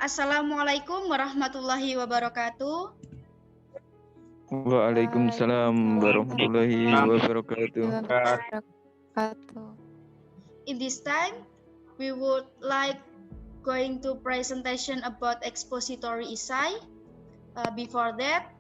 Assalamualaikum warahmatullahi wabarakatuh. Waalaikumsalam warahmatullahi wabarakatuh. In this time, we would like going to presentation about expository essay. Before that,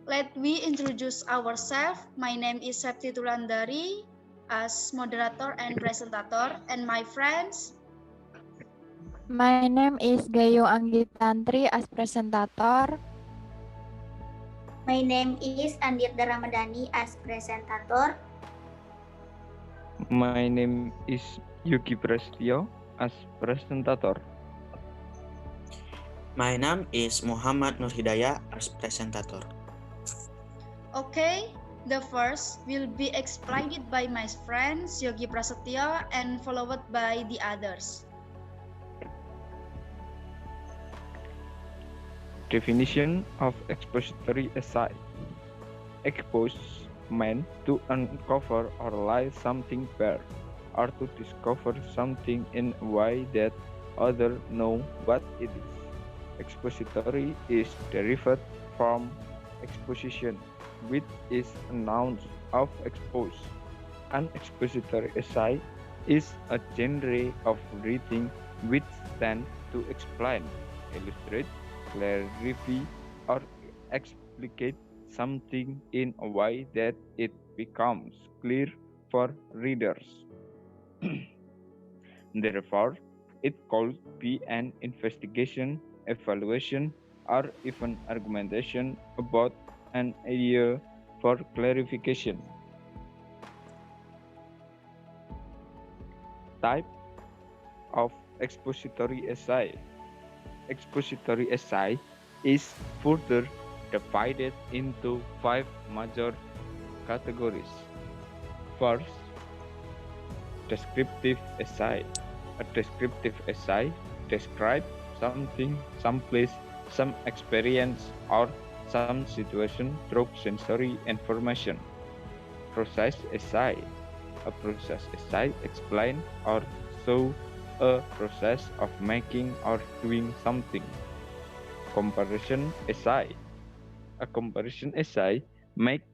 let we introduce ourselves. My name is Septi Tri Wulandari as moderator and presentator, and my friends. My name is Ghayung Tantri as presentator. My name is Andi Irda Ramadhani as presentator. My name is Yogi Prasetiyo as presentator. My name is Muhammad Nur Hidayah as presentator. Okay, the first will be explained by my friends Yogi Prasetiyo and followed by the others. Definition of expository essay. Expose meant to uncover or lay something bare, or to discover something in a way that others know what it is. Expository is derived from exposition, which is a noun of expose. An expository essay is a genre of reading which tends to explain, illustrate, clarify, or explicate something in a way that it becomes clear for readers. Therefore, it could be an investigation, evaluation, or even argumentation about an idea for clarification. Type of expository essay. Expository essay is further divided into 5 major categories. First, descriptive essay. A descriptive essay describes something, some place, some experience, or some situation through sensory information. Process essay. A process essay explains or shows a process of making or doing something. Comparison essay. A comparison essay makes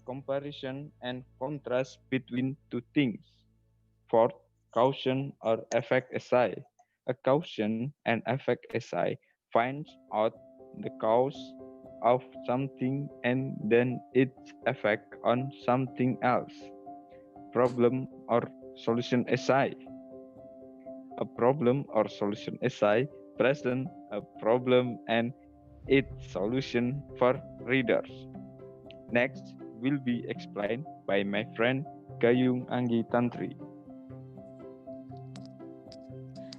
comparison and contrast between two things. Fourth, caution or effect essay. A caution and effect essay finds out the cause of something and then its effect on something else. Problem or solution essay. A problem or solution essay presents a problem and its solution for readers. Next will be explained by my friend Ghayung Tantri.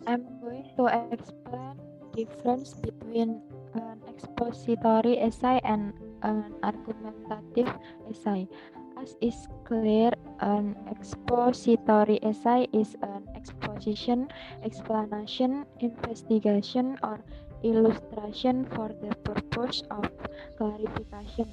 I'm going to explain difference between an expository essay and an argumentative essay. As is clear, an expository essay is an exposition, explanation, investigation, or illustration for the purpose of clarification.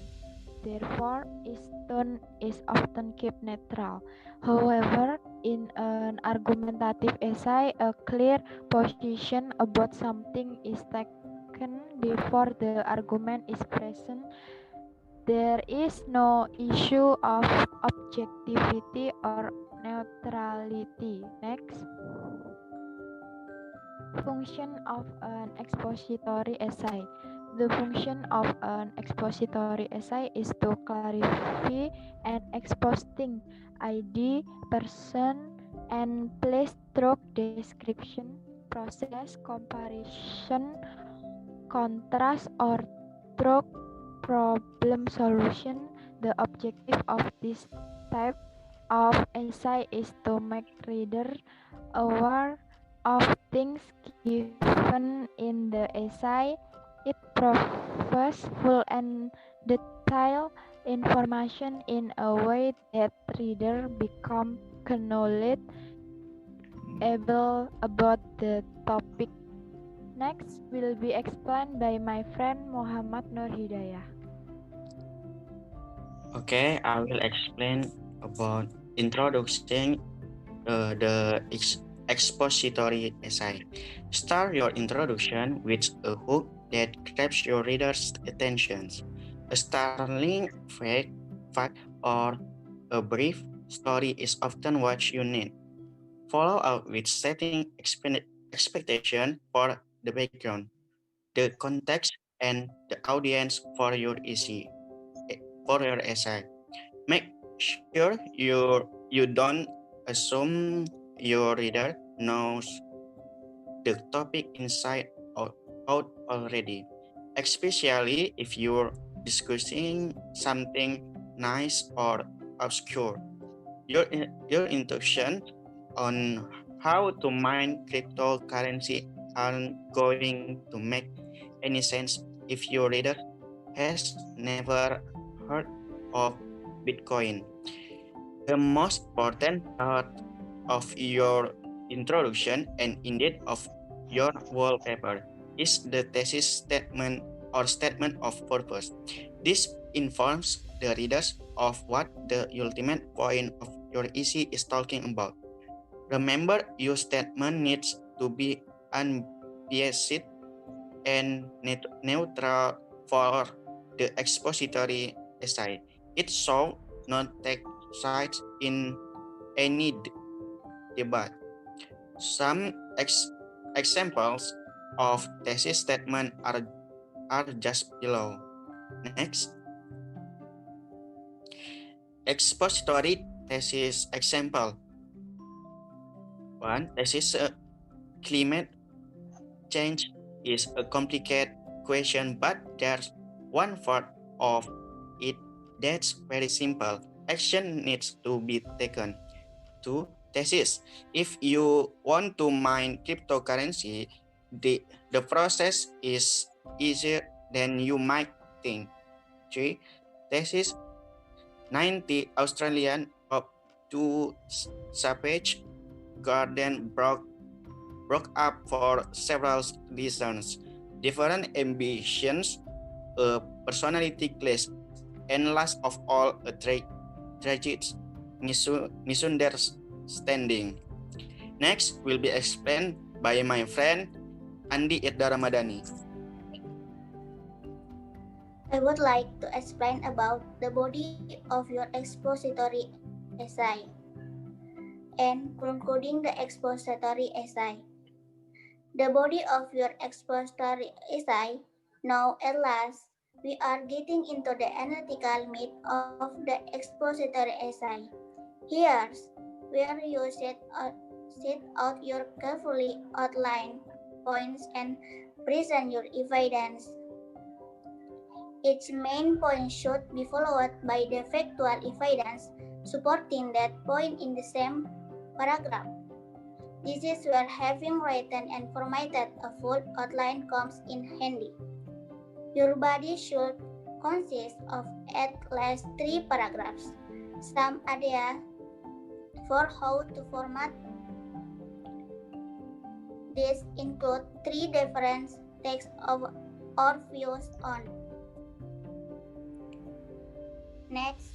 Therefore, its tone is often kept neutral. However, in an argumentative essay, a clear position about something is taken before the argument is present. There is no issue of objectivity or neutrality. Next. Function of an expository essay. The function of an expository essay is to clarify and expose things, idea, person, and place through description, process, comparison, contrast, or through problem solution. The objective of this type of essay is to make reader aware of things given in the essay. It provides full and detailed information in a way that reader become knowledgeable about the topic. Next will be explained by my friend Muhammad Nur Hidayah. Okay, I will explain about introducing the expository essay. Start your introduction with a hook that grabs your reader's attention. A startling fact or a brief story is often what you need. Follow up with setting expectation for the background, the context, and the audience for your essay. Make sure you don't assume your reader knows the topic inside out already, especially if you're discussing something nice or obscure. Your instructions on how to mine cryptocurrency aren't going to make any sense if your reader has never heard of Bitcoin. The most important part of your introduction and indeed of your wallpaper is the thesis statement or statement of purpose. This informs the readers of what the ultimate point of your essay is talking about. Remember, your statement needs to be unbiased and neutral for the expository essay. It should not take sides in any debate. Some examples of thesis statement are just below. Next, expository thesis example. 1. Thesis climate change is a complicated question, but there's one part of it that's very simple. Action needs to be taken. 2. Thesis. If you want to mine cryptocurrency, the process is easier than you might think. 3. Thesis. 90 Australian up to Savage Garden broke up for several reasons. Different ambitions, a personality clash, and last of all, a tragic misunderstanding. Next will be explained by my friend Andi Irda Ramadhani. I would like to explain about the body of your expository essay and concluding the expository essay. The body of your expository essay. Now at last, we are getting into the analytical meat of the expository essay. Here's where you set out your carefully outlined points and present your evidence. Each main point should be followed by the factual evidence supporting that point in the same paragraph. This is where having written and formatted a full outline comes in handy. Your body should consist of at least 3 paragraphs. Some ideas for how to format this include 3 different texts or views on. Next,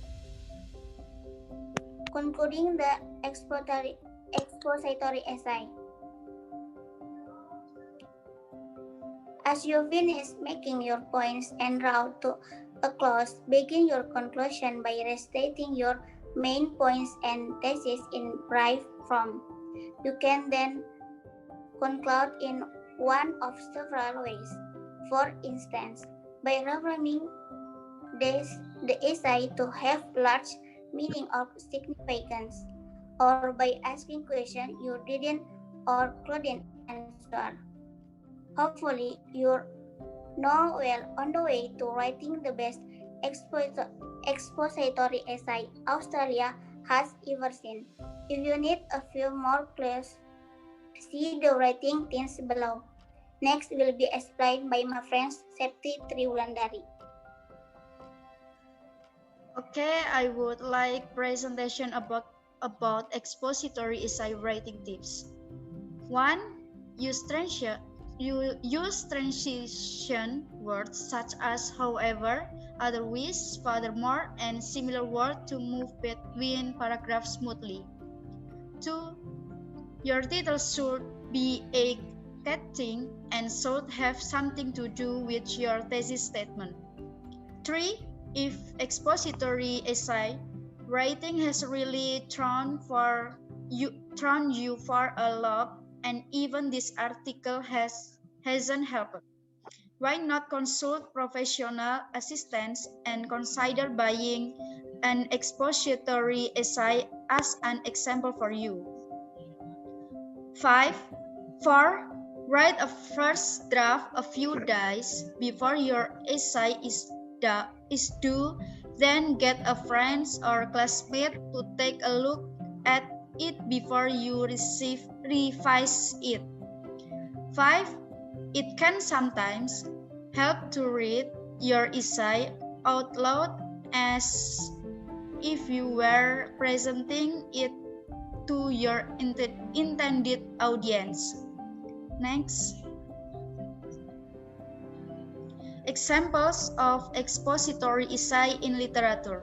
concluding the expository essay. As you finish making your points and draw to a close, begin your conclusion by restating your main points and thesis in brief form. You can then conclude in one of several ways. For instance, by reframing the essay to have large meaning or significance, or by asking questions you didn't or couldn't answer. Hopefully, you're now well on the way to writing the best expository essay Australia has ever seen. If you need a few more clues, see the writing tips below. Next will be explained by my friend Septi Tri Wulandari. Okay, I would like presentation about expository essay writing tips. 1. Use transition words such as however, otherwise, furthermore, and similar words to move between paragraphs smoothly. 2. Your title should be eye-catching and should have something to do with your thesis statement. 3. If expository essay writing has really thrown you for a loop, and even this article hasn't helped, why not consult professional assistance and consider buying an expository essay as an example for you. 4. Write a first draft a few days before your essay is due, then get a friend or classmate to take a look at it before you revise it. 5. It can sometimes help to read your essay out loud as if you were presenting it to your intended audience. Next. Examples of expository essay in literature.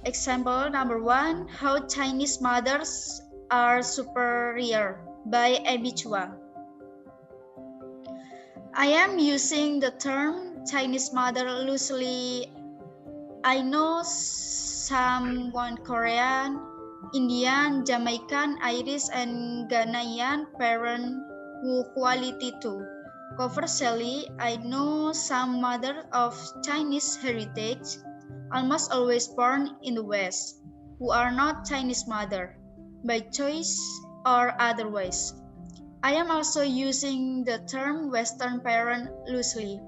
Example number 1, How Chinese Mothers Are Superior by Amy Chua. I am using the term Chinese mother loosely. I know someone Korean, Indian, Jamaican, Irish, and Ghanaian parent who quality too. Conversely, I know some mother of Chinese heritage, almost always born in the West, who are not Chinese mother, by choice or otherwise. I am also using the term Western parent loosely.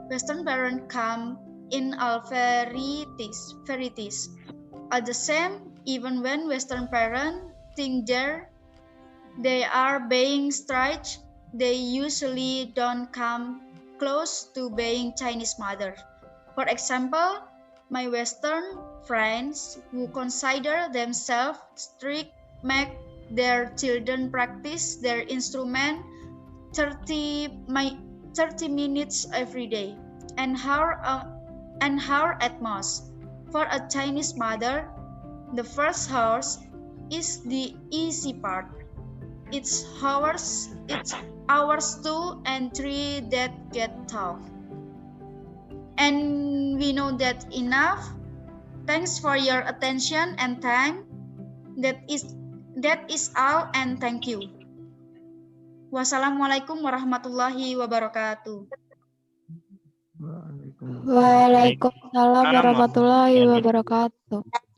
Western parent come in all varieties. At the same, even when Western parents think they are being stretched, they usually don't come close to being Chinese mother. For example, my Western friends who consider themselves strict make their children practice their instrument 30 minutes every day, an hour at most. For a Chinese mother, the first hour is the easy part. It's hours 2 and 3 that get tough. And we know that enough. Thanks for your attention and time. That is all, and thank you. Wassalamualaikum warahmatullahi wabarakatuh. Waalaikumsalam warahmatullahi wabarakatuh.